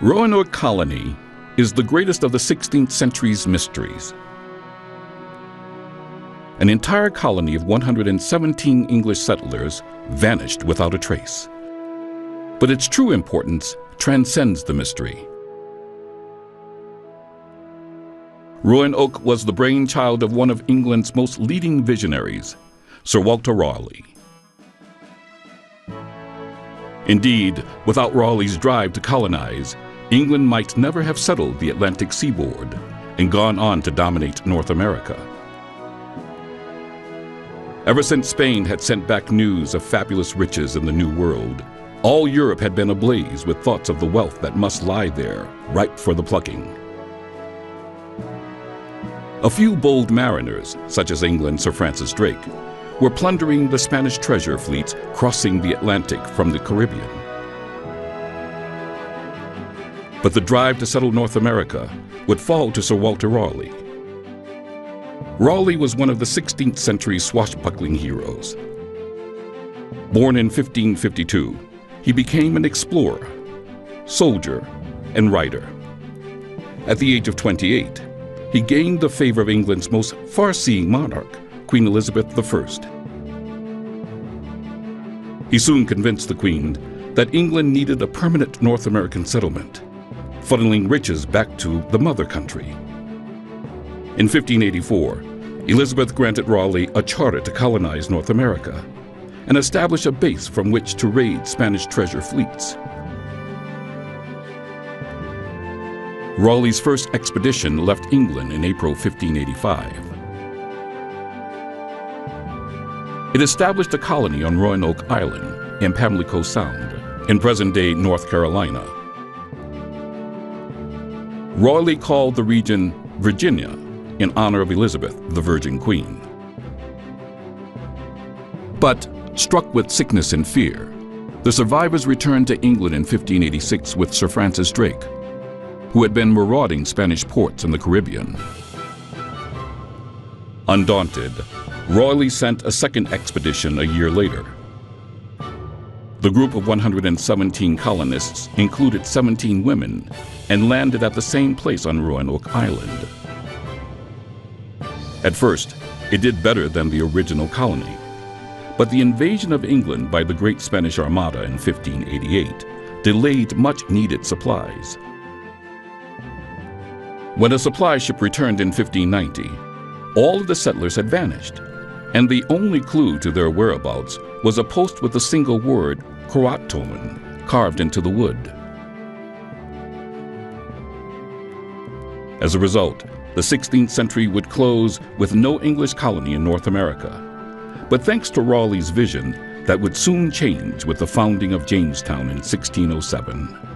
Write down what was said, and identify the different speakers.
Speaker 1: Roanoke colony is the greatest of the 16th century's mysteries. An entire colony of 117 English settlers vanished without a trace. But its true importance transcends the mystery. Roanoke was the brainchild of one of England's most leading visionaries, Sir Walter Raleigh. Indeed, without Raleigh's drive to colonize, England might never have settled the Atlantic seaboard and gone on to dominate North America. Ever since Spain had sent back news of fabulous riches in the New World, all Europe had been ablaze with thoughts of the wealth that must lie there, ripe for the plucking. A few bold mariners, such as England's Sir Francis Drake, were plundering the Spanish treasure fleets crossing the Atlantic from the Caribbean. But the drive to settle North America would fall to Sir Walter Raleigh. Raleigh was one of the 16th century swashbuckling heroes. Born in 1552, he became an explorer, soldier, and writer. At the age of 28, he gained the favor of England's most far-seeing monarch, Queen Elizabeth I. He soon convinced the Queen that England needed a permanent North American settlement, funneling riches back to the mother country. In 1584, Elizabeth granted Raleigh a charter to colonize North America and establish a base from which to raid Spanish treasure fleets. Raleigh's first expedition left England in April 1585. It established a colony on Roanoke Island in Pamlico Sound, in present-day North Carolina. Raleigh called the region Virginia in honor of Elizabeth, the Virgin Queen. But, struck with sickness and fear, the survivors returned to England in 1586 with Sir Francis Drake, who had been marauding Spanish ports in the Caribbean. Undaunted, Raleigh sent a second expedition a year later. The group of 117 colonists included 17 women and landed at the same place on Roanoke Island. At first, it did better than the original colony, but the invasion of England by the Great Spanish Armada in 1588 delayed much-needed supplies. When a supply ship returned in 1590, all of the settlers had vanished, and the only clue to their whereabouts was a post with the single word Croatoan carved into the wood. As a result, the 16th century would close with no English colony in North America. But thanks to Raleigh's vision, that would soon change with the founding of Jamestown in 1607.